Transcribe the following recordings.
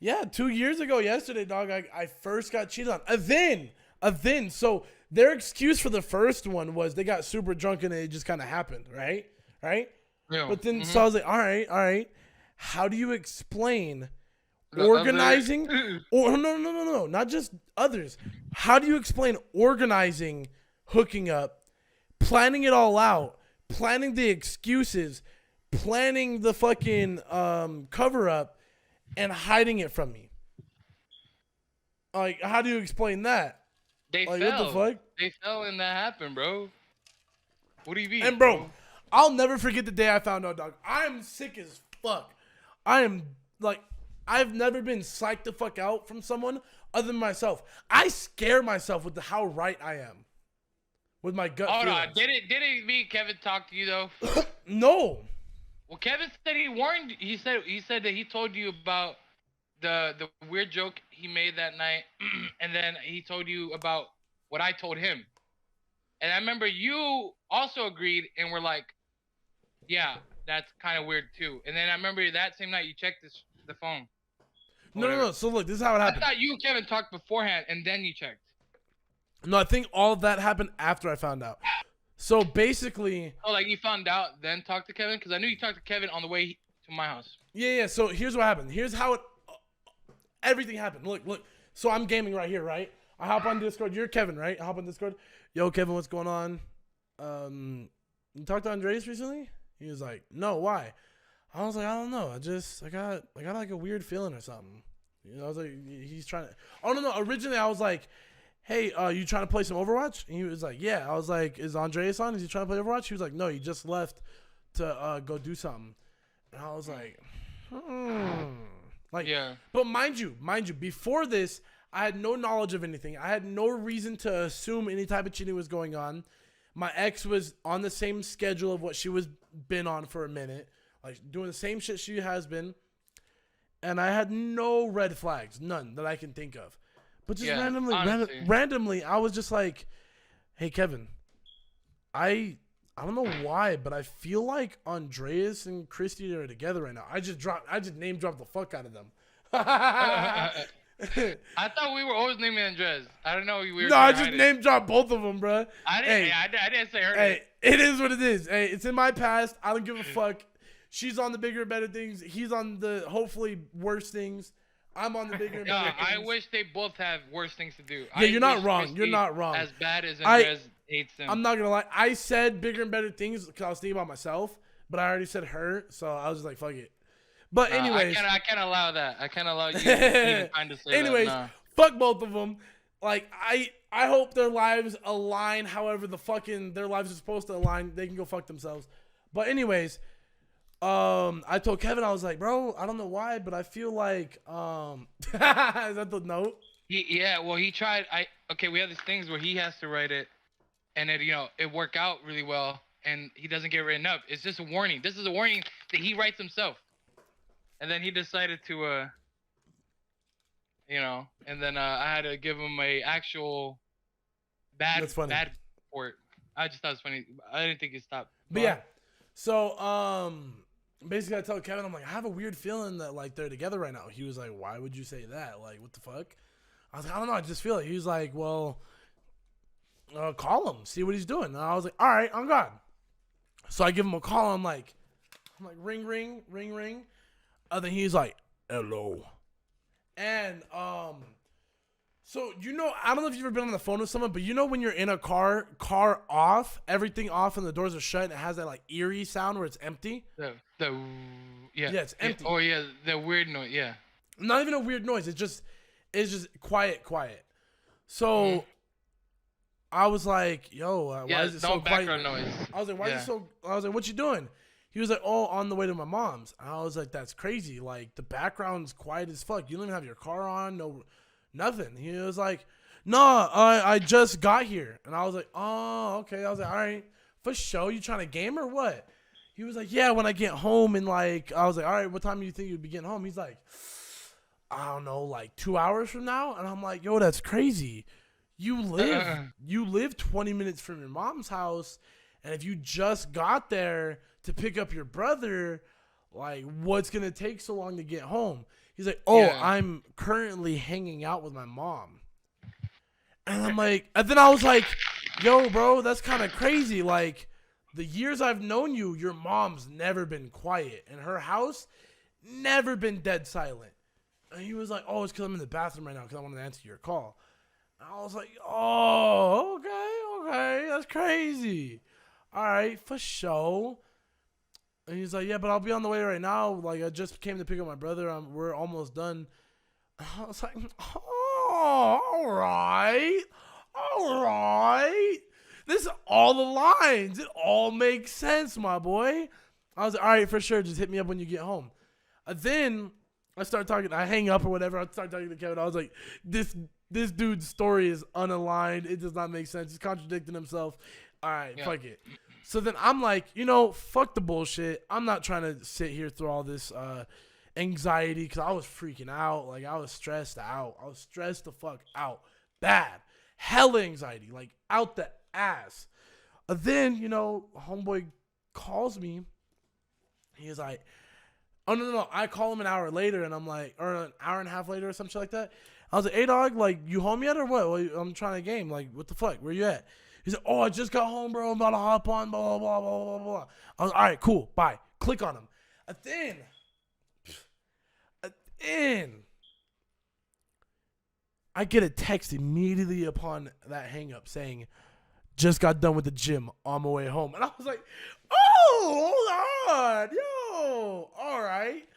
Yeah, 2 years ago yesterday, dog, I first got cheated on. A then. So their excuse for the first one was they got super drunk and it just kind of happened, right? Right? Yeah. But then, so I was like, all right. How do you explain The organizing? other. Or no, not just others. How do you explain organizing, hooking up, planning it all out, planning the excuses, planning the fucking cover up, and hiding it from me? Like, how do you explain that? They Like, what the fell. fuck? They fell and that happened, bro. What do you mean, And bro, bro? I'll never forget the day I found out, dog. I'm sick as fuck. I am like, I've never been psyched the fuck out from someone other than myself. I scare myself with how right I am, with my gut Hold on. feelings. Did me and Kevin talk to you though? No. Well, Kevin said he warned. He said that he told you about the weird joke he made that night, and then he told you about what I told him. And I remember you also agreed and were like, "Yeah, that's kind of weird too." And then I remember that same night you checked the phone. No. So look, this is how it I happened. thought you and Kevin talked beforehand and then you checked. No, I think all of that happened after I found out. So basically, Oh, like you found out then talked to Kevin because I knew you talked to Kevin on the way to my house. yeah. So here's what happened. Here's how everything happened. Look. So I'm gaming right here, right? I hop on Discord. You're Kevin, right? I hop on Discord. Yo, Kevin, what's going on? You talked to Andreas recently? He was like, no, why? I was like, I don't know. I got like a weird feeling or something. You know, I was like, he's trying to. Oh no. Originally, I was like, hey, you trying to play some Overwatch? And he was like, yeah. I was like, is Andreas on? Is he trying to play Overwatch? He was like, no, he just left to go do something. And I was like, like, Yeah. But mind you, before this, I had no knowledge of anything. I had no reason to assume any type of cheating was going on. My ex was on the same schedule of what she was been on for a minute, like doing the same shit she has been, and I had no red flags, none that I can think of. But just Yeah, randomly, I was just like, "Hey, Kevin, I don't know why, but I feel like Andreas and Christy are together right now. I just name dropped the fuck out of them." I thought we were always naming Andres. I don't know. We were. No, I just name dropped both of them, bro. I didn't. I didn't say her. Hey, it is what it is. Hey, it's in my past. I don't give a fuck. She's on the bigger and better things. He's on the hopefully worse things. I'm on the bigger and better things. I wish they both have worse things to do. Yeah, you're not wrong. You're not wrong. As bad as Andres hates him. I'm not gonna lie. I said bigger and better things because I was thinking about myself, but I already said her, so I was just like, fuck it. But anyways, I can't allow that. I can't allow you even trying to say anyways, that. Nah. fuck both of them. Like I hope their lives align. However, their lives are supposed to align. They can go fuck themselves. But anyways, I told Kevin, I was like, bro, I don't know why, but I feel like is that the note? He tried. We have these things where he has to write it, and it worked out really well, and he doesn't get written up. It's just a warning. This is a warning that he writes himself. And then he decided to, and then I had to give him a actual bad report. I just thought it was funny. I didn't think it stopped. But yeah, so basically I told Kevin, I'm like, I have a weird feeling that like they're together right now. He was like, why would you say that? Like, what the fuck? I was like, I don't know. I just feel it. He was like, well, call him, see what he's doing. And I was like, all right, I'm gone. So I give him a call. I'm like, ring, ring, ring, ring. Then he's like, hello. And so I don't know if you've ever been on the phone with someone, but when you're in a car off, everything off and the doors are shut and it has that like eerie sound where it's empty. Yeah, it's empty. Oh yeah, the weird noise. Yeah, not even a weird noise. It's just quiet. So I was like, yo, why is it so quiet? Background noise. I was like, why is it so? I was like, what you doing? He was like, oh, on the way to my mom's. And I was like, that's crazy. Like, the background's quiet as fuck. You don't even have your car on, no, nothing. He was like, no, I just got here. And I was like, oh, okay. I was like, all right, for sure. You trying to game or what? He was like, yeah, when I get home. And, like, I was like, all right, what time do you think you'd be getting home? He's like, I don't know, like 2 hours from now? And I'm like, yo, that's crazy. You live 20 minutes from your mom's house. And if you just got there to pick up your brother, Like, what's going to take so long to get home? He's like, oh, Yeah. I'm currently hanging out with my mom. And I'm like, and then I was like, yo, bro, that's kind of crazy. Like, the years I've known you, your mom's never been quiet. And her house, never been dead silent. And he was like, oh, it's because I'm in the bathroom right now because I wanted to answer your call. And I was like, oh, okay, that's crazy. All right, for sure. And he's like, yeah, but I'll be on the way right now. Like, I just came to pick up my brother. We're almost done. And I was like, oh, all right. This is all the lines. It all makes sense, my boy. I was like, all right, for sure. Just hit me up when you get home. Then I start talking. I hang up or whatever. I start talking to Kevin. I was like, this dude's story is unaligned. It does not make sense. He's contradicting himself. All right, fuck it. So then I'm like, fuck the bullshit. I'm not trying to sit here through all this anxiety because I was freaking out. Like, I was stressed out. I was stressed the fuck out. Bad. Hell anxiety. Like, out the ass. Then, homeboy calls me. He's like, oh, no. I call him an hour later, and I'm like, or an hour and a half later or some shit like that. I was like, hey, dog, like, you home yet or what? Well, I'm trying to game. Like, what the fuck? Where you at? He said, oh, I just got home, bro. I'm about to hop on, blah, blah, blah, blah, blah. I was like, all right, cool, bye. Click on him. And then I get a text immediately upon that hang up saying, just got done with the gym on my way home. And I was like, oh, hold on. Yo, all right.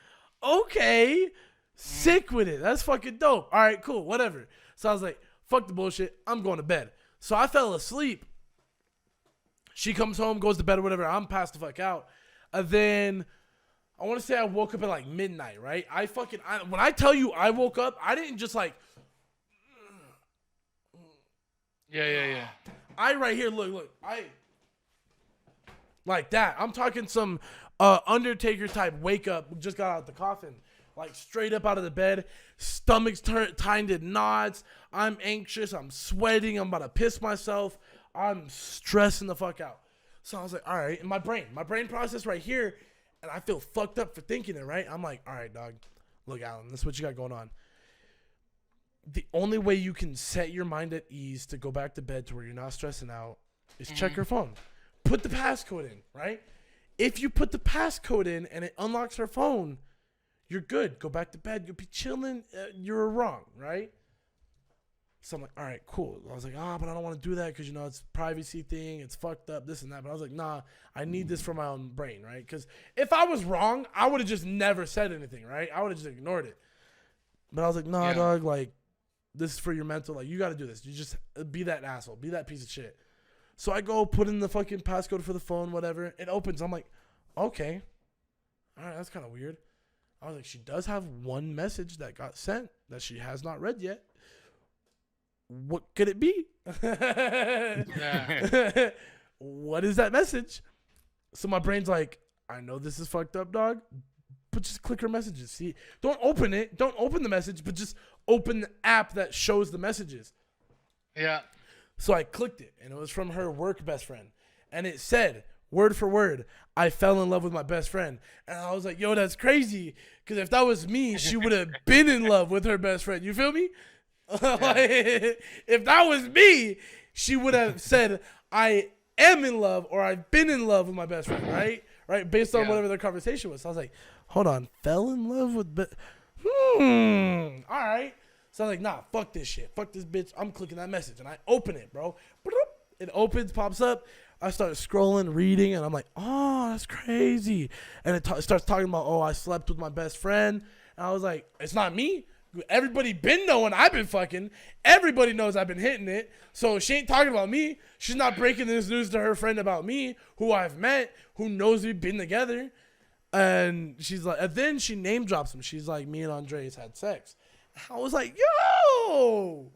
Okay. Sick with it. That's fucking dope. All right, cool, whatever. So I was like, fuck the bullshit. I'm going to bed. So I fell asleep. She comes home, goes to bed or whatever. I'm passed the fuck out. And then I want to say I woke up at like midnight, right? When I tell you I woke up, I didn't just like. Yeah. I right here, look. I like that. I'm talking some Undertaker type wake up. Just got out of the coffin. Like straight up out of the bed, stomach's tied in knots. I'm anxious. I'm sweating. I'm about to piss myself. I'm stressing the fuck out. So I was like, all right. And my brain process right here, and I feel fucked up for thinking it, right? I'm like, all right, dog. Look, Alan, this is what you got going on. The only way you can set your mind at ease to go back to bed to where you're not stressing out is check your phone. Put the passcode in, right? If you put the passcode in and it unlocks her phone, you're good. Go back to bed. You'll be chilling. You're wrong, right? So I'm like, all right, cool. I was like, but I don't want to do that because, it's a privacy thing. It's fucked up, this and that. But I was like, nah, I need this for my own brain, right? Because if I was wrong, I would have just never said anything, right? I would have just ignored it. But I was like, nah, dog, like, this is for your mental. Like, you got to do this. You just be that asshole. Be that piece of shit. So I go put in the fucking passcode for the phone, whatever. It opens. I'm like, okay. All right, that's kind of weird. I was like, she does have one message that got sent that she has not read yet. What could it be? What is that message? So my brain's like, I know this is fucked up, dog, but just click her messages. See, don't open it. Don't open the message, but just open the app that shows the messages. Yeah. So I clicked it, and it was from her work best friend. And it said, word for word, I fell in love with my best friend. And I was like, yo, that's crazy. Because if that was me, she would have been in love with her best friend. You feel me? Like, if that was me, she would have said, I am in love or I've been in love with my best friend, right? Right? Based on whatever their conversation was. So I was like, hold on, fell in love with... all right. So I was like, nah, fuck this shit. Fuck this bitch. I'm clicking that message. And I open it, bro. It opens, pops up. I start scrolling, reading, and I'm like, oh, that's crazy. And it starts talking about, oh, I slept with my best friend. And I was like, it's not me. Everybody been knowing I've been fucking. Everybody knows I've been hitting it. So she ain't talking about me. She's not breaking this news to her friend about me, who I've met, who knows we've been together. And she's like, and then she name drops him. She's like, me and Andres had sex. I was like, yo,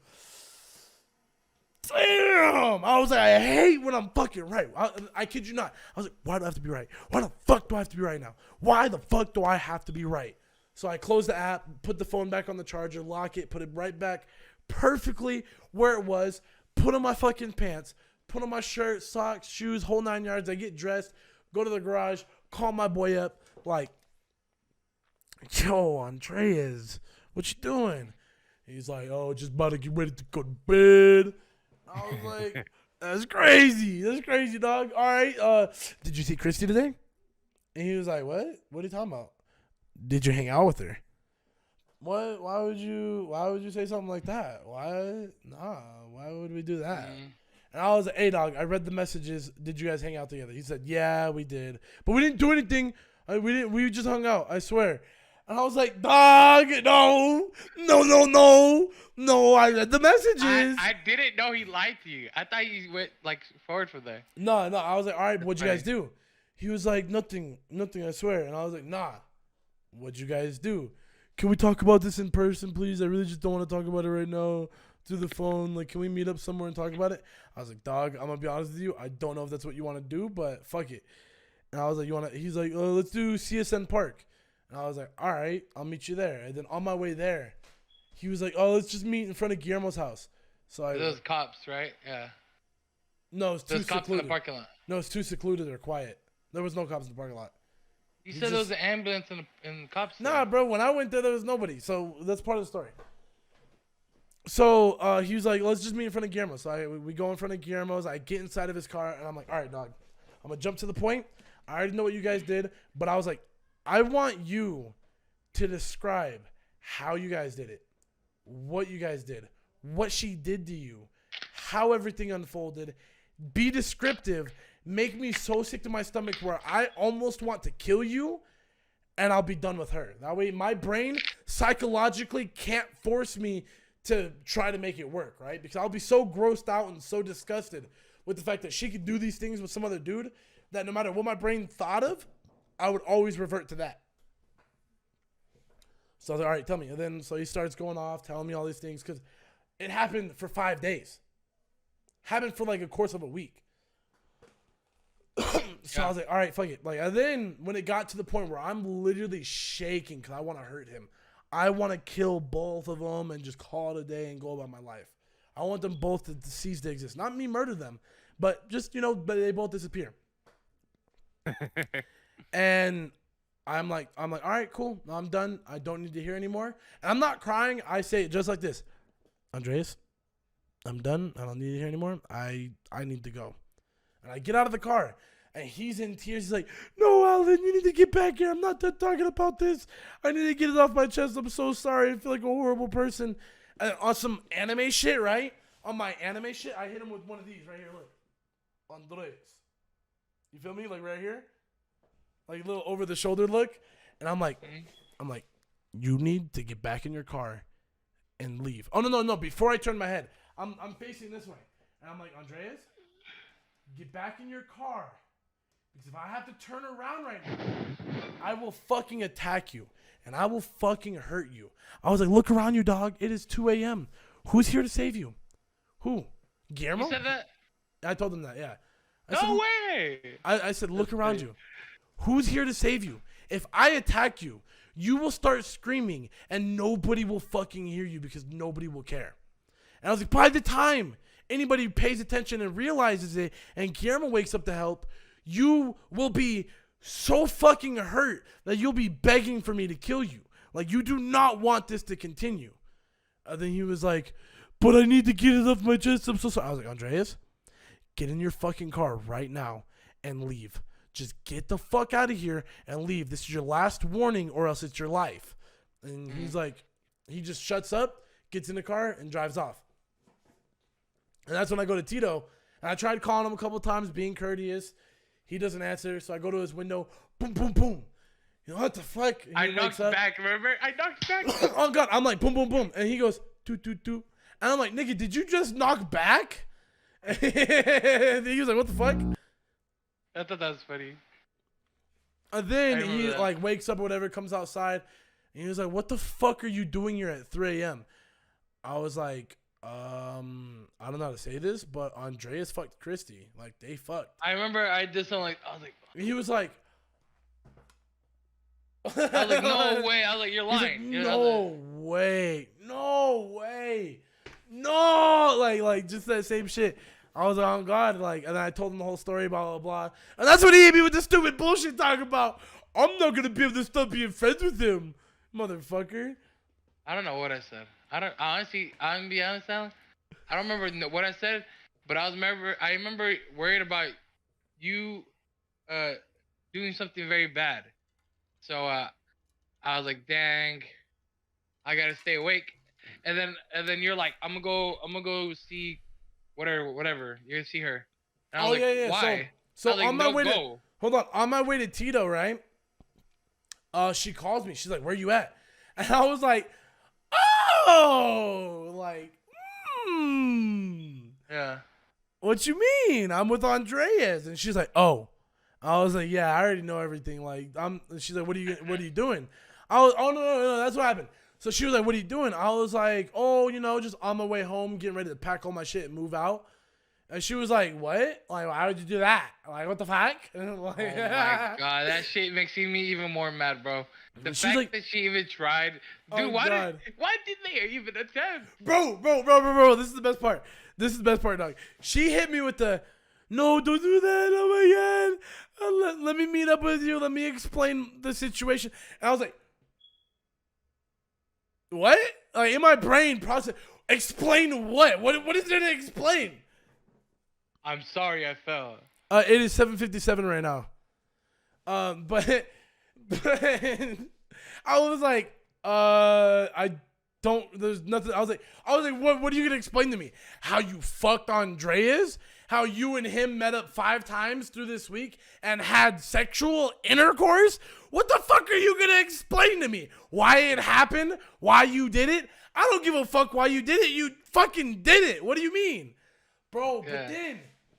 damn. I was like, I hate when I'm fucking right. I kid you not. I was like, why do I have to be right? Why the fuck do I have to be right now? Why the fuck do I have to be right? So I closed the app, put the phone back on the charger, lock it, put it right back perfectly where it was, put on my fucking pants, put on my shirt, socks, shoes, whole 9 yards. I get dressed, go to the garage, call my boy up, like, Yo, Andreas, what you doing? He's like, oh, just about to get ready to go to bed. I was like, that's crazy. That's crazy, dog. All right. Did you see Christy today? And he was like, what? What are you talking about? Did you hang out with her? What? Why would you say something like that? Why? Nah. Why would we do that? And I was like, hey, dog, I read the messages. Did you guys hang out together? He said, yeah, we did. But we didn't do anything. We just hung out, I swear. And I was like, dog, no. I read the messages. I didn't know he lied to you. I thought he went like forward from there. No. I was like, all right, what'd you guys do? He was like, nothing, I swear. And I was like, nah, what'd you guys do? Can we talk about this in person, please? I really just don't want to talk about it right now through the phone. Like, can we meet up somewhere and talk about it? I was like, dog, I'm going to be honest with you. I don't know if that's what you want to do, but fuck it. And I was like, he's like, let's do CSN Park. And I was like, all right, I'll meet you there. And then on my way there, he was like, oh, let's just meet in front of Guillermo's house. So those cops, right? Yeah. No, it's too those cops secluded. in the parking lot. No, it's too secluded or quiet. There was no cops in the parking lot. You said there was an ambulance and cops there. Nah, bro. When I went there was nobody. So that's part of the story. So he was like, let's just meet in front of Guillermo. So we go in front of Guillermo's. I get inside of his car, and I'm like, all right, dog. I'm going to jump to the point. I already know what you guys did. But I was like, I want you to describe how you guys did it, what you guys did, what she did to you, how everything unfolded. Be descriptive. Make me so sick to my stomach where I almost want to kill you, and I'll be done with her. That way my brain psychologically can't force me to try to make it work, right? Because I'll be so grossed out and so disgusted with the fact that she could do these things with some other dude that no matter what my brain thought of, I would always revert to that. So I was like, all right, tell me. And then so he starts going off, telling me all these things because it happened for 5 days. Happened for like a course of a week. So I was like, all right, fuck it. Like, and then when it got to the point where I'm literally shaking because I want to hurt him. I want to kill both of them and just call it a day and go about my life. I want them both to cease to exist. Not me murder them, but just, but they both disappear. And I'm like, all right, cool. No, I'm done. I don't need to hear anymore. And I'm not crying. I say it just like this. Andreas, I'm done. I don't need to hear anymore. I need to go. And I get out of the car. And he's in tears. He's like, no, Alvin, you need to get back here. I'm not done talking about this. I need to get it off my chest. I'm so sorry. I feel like a horrible person. And on some anime shit, right? On my anime shit, I hit him with one of these right here. Look. Andres. You feel me? Like right here? Like a little over the shoulder look. And I'm like, you need to get back in your car and leave. Oh, no. Before I turn my head, I'm facing this way. And I'm like, Andreas, get back in your car. Because if I have to turn around right now, I will fucking attack you. And I will fucking hurt you. I was like, look around you, dog. It is 2 a.m. Who's here to save you? Who? Guillermo? You said that? I told him that, yeah. No way! I said, look around you. Who's here to save you? If I attack you, you will start screaming and nobody will fucking hear you because nobody will care. And I was like, by the time anybody pays attention and realizes it and Guillermo wakes up to help, you will be so fucking hurt that you'll be begging for me to kill you. Like, you do not want this to continue. And then he was like, but I need to get it off my chest. I'm so sorry. I was like, Andreas, get in your fucking car right now and leave. Just get the fuck out of here and leave. This is your last warning or else it's your life. And he's like, he just shuts up, gets in the car, and drives off. And that's when I go to Tito. And I tried calling him a couple times, being courteous. He doesn't answer, so I go to his window. Boom, boom, boom. You know what the fuck? I knocked back, remember? I knocked back. Oh, God. I'm like, boom, boom, boom. And he goes, toot, toot, toot. And I'm like, nigga, did you just knock back? And he was like, what the fuck? I thought that was funny. And then he like wakes up or whatever, comes outside. And he was like, what the fuck are you doing here at 3 a.m.? I was like, I don't know how to say this, but Andreas fucked Christy. Like, they fucked. I remember I did something like, I was like. He was like. I was like, no way. I was like, you're lying. Like, no way. No. Like just that same shit. I was like, oh God, like, and then I told him the whole story, blah, blah, blah. And that's when he hit me with the stupid bullshit talking about, I'm not going to be able to stop being friends with him. motherfucker. I don't know what I said. I'm gonna be honest, Alan. I don't remember what I said, but I remember worried about you, doing something very bad. So I was like, dang, I gotta stay awake. And then you're like, I'm gonna go see, whatever. You're gonna see her. And I was like, Yeah. why? So I was like, on my no, way to go. hold on my way to Tito, right? She calls me. She's like, "Where you at?" And I was like, "Oh, like, Yeah. what you mean? I'm with Andreas." And she's like, "Oh." I was like, "Yeah, I already know everything." Like, she's like, "What are you doing?" I was, "Oh no, that's what happened." So she was like, "What are you doing?" I was like, "Oh, just on my way home, getting ready to pack all my shit and move out." And she was like, "What? Like, why would you do that? Like, what the fuck?" And like, Oh my god, that shit makes me even more mad, bro. The She's fact like- that she even tried, Oh, dude. Why God. did they even attempt? Bro, this is the best part. Dog. She hit me with the, "No, don't do that. Oh my God. Let me meet up with you. Let me explain the situation." And I was like, "What?" Like, in my brain process, explain what? What is there to explain? I'm sorry, I fell. It is 7:57 right now. But I was like, there's nothing. I was like, what are you gonna explain to me? How you fucked Andreas? How you and him met up 5 times through this week and had sexual intercourse? What the fuck are you gonna explain to me? Why it happened? Why you did it? I don't give a fuck why you did it. You fucking did it. What do you mean? Bro, Yeah.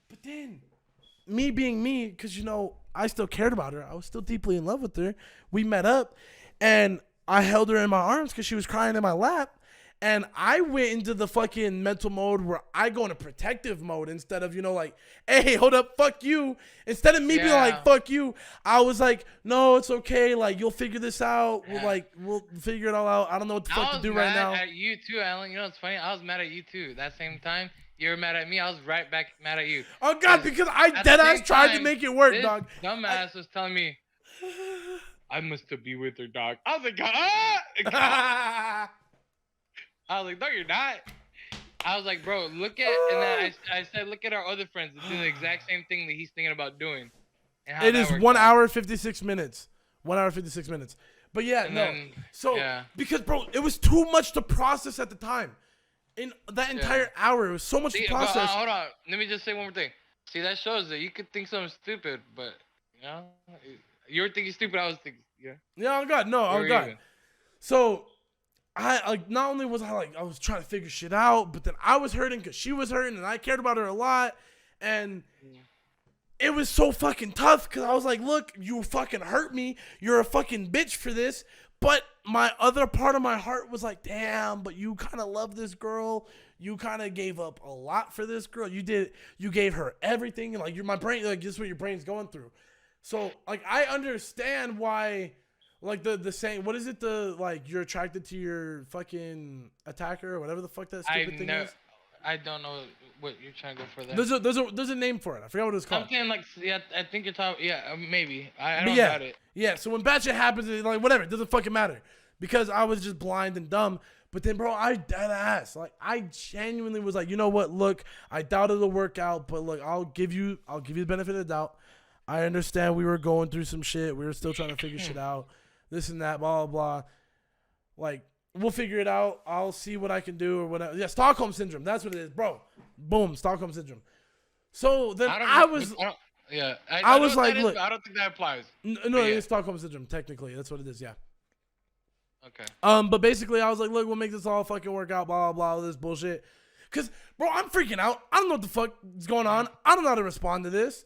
but then, me being me, because, I still cared about her. I was still deeply in love with her. We met up, and I held her in my arms because she was crying in my lap. And I went into the fucking mental mode where I go into protective mode instead of, like, "Hey, hold up, fuck you." Instead of me being like, "Fuck you," I was like, "No, it's okay. Like, you'll figure this out. Yeah. We'll figure it all out. I don't know what the fuck to do right now." I was mad at you too, Alan. You know what's funny? I was mad at you too. That same time you were mad at me, I was right back mad at you. Oh, God, because I At the deadass same tried to time, make it work, this dog. Dumbass was telling me, "I must be with her, dog." I was like, "Ah!" I was like, "No, you're not." I was like, "Bro, look at," and then I said, "Look at our other friends that do the exact same thing that he's thinking about doing." And how It that is worked 1 out. hour 56 minutes. 1 hour 56 minutes. But yeah, And no. then, So yeah. because, bro, it was too much to process at the time. In that entire hour, it was so much See, to but, process. hold on. Let me just say one more thing. See, that shows that you could think something stupid, but you were thinking stupid. I was thinking, yeah. Yeah, oh God, no, We oh were God. even. So I like not only was I was trying to figure shit out, but then I was hurting because she was hurting, and I cared about her a lot, and it was so fucking tough because I was like, "Look, you fucking hurt me. You're a fucking bitch for this." But my other part of my heart was like, "Damn, but you kind of love this girl. You kind of gave up a lot for this girl. You gave her everything. And like, my brain, like, this is what your brain's going through." So like, I understand why, like, the saying, what is it? You're attracted to your fucking attacker or whatever the fuck that stupid thing is. I don't know what you're trying to go for there. There's a name for it. I forgot what it's called. I'm saying, like, yeah, I think you're talking. Yeah, maybe. I But don't yeah, doubt it. yeah. So when bad shit happens, it's like, whatever, it doesn't fucking matter because I was just blind and dumb. But then, bro, I dead ass. Like, I genuinely was like, "You know what? Look, I doubt it'll work out, but look, I'll give you the benefit of the doubt. I understand we were going through some shit. We were still trying to figure shit out. This and that, blah, blah, blah. Like, we'll figure it out. I'll see what I can do or whatever." Yeah, Stockholm Syndrome. That's what it is, bro. Boom, Stockholm Syndrome. So then I was I I know was what like, that is, look. but I don't think that applies. No, But it yeah. is Stockholm Syndrome, technically. That's what it is, yeah. Okay. But basically, I was like, "Look, we'll make this all fucking work out, blah, blah, blah, all this bullshit." Because, bro, I'm freaking out. I don't know what the fuck is going on. I don't know how to respond to this.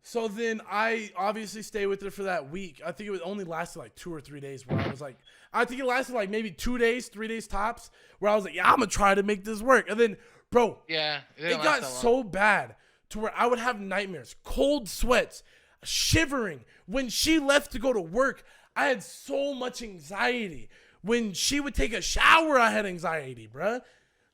So then I obviously stay with her for that week. I think it only lasted like 2 or 3 days where I was like, I think it lasted like maybe 2 days, 3 days tops, where I was like, "Yeah, I'm going to try to make this work." And then, bro, Yeah. it got so bad to where I would have nightmares, cold sweats, shivering. When she left to go to work, I had so much anxiety. When she would take a shower, I had anxiety, bruh.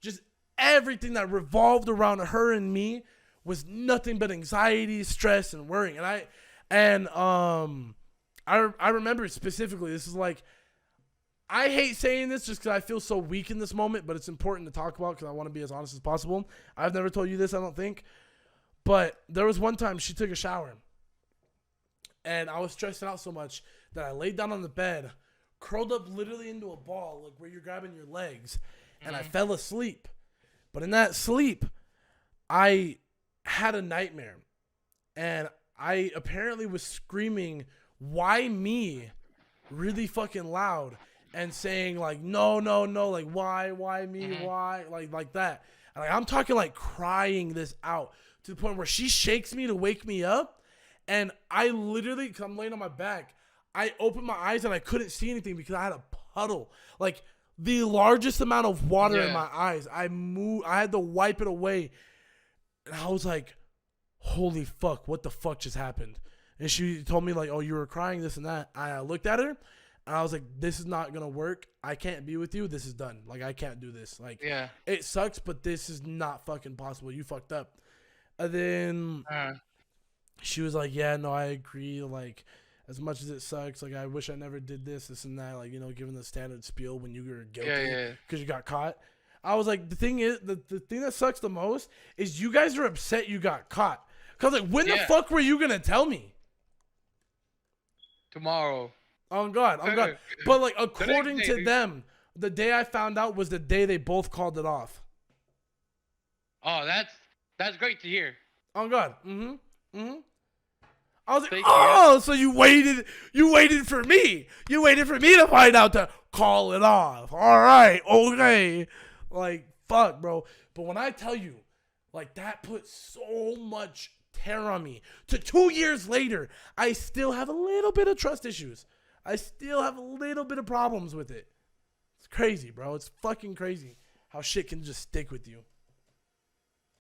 Just everything that revolved around her and me was nothing but anxiety, stress, and worrying. And I remember specifically, this is like I hate saying this just because I feel so weak in this moment, but it's important to talk about because I want to be as honest as possible. I've never told you this, I don't think. But there was one time she took a shower. And I was stressing out so much that I laid down on the bed, curled up literally into a ball, like where you're grabbing your legs, and I fell asleep. But in that sleep, I had a nightmare. And I apparently was screaming, "Why me?" really fucking loud. And saying like, no, like why me, why, like that. And like, I'm talking like crying this out to the point where she shakes me to wake me up, and I literally, cause I'm laying on my back, I opened my eyes and I couldn't see anything because I had a puddle, like the largest amount of water in my eyes. I had to wipe it away, and I was like, holy fuck, what the fuck just happened? And she told me like, oh, you were crying, this and that. I looked at her. And I was like, this is not going to work. I can't be with you. This is done. Like, I can't do this. Like, it sucks, but this is not fucking possible. You fucked up. And then she was like, yeah, no, I agree. Like, as much as it sucks, like, I wish I never did this and that. Like, you know, given the standard spiel when you were guilty because you got caught. I was like, the thing is, the thing that sucks the most is you guys are upset you got caught. Because, like, when the fuck were you going to tell me? Tomorrow. Oh God. But like, according to them, the day I found out was the day they both called it off. Oh, that's great to hear. Oh God. I was like, so you waited for me. You waited for me to find out to call it off. All right, okay. Like, fuck, bro. But when I tell you, like, that put so much terror on me. To 2 years later, I still have a little bit of trust issues. I still have a little bit of problems with it. It's crazy, bro. It's fucking crazy how shit can just stick with you.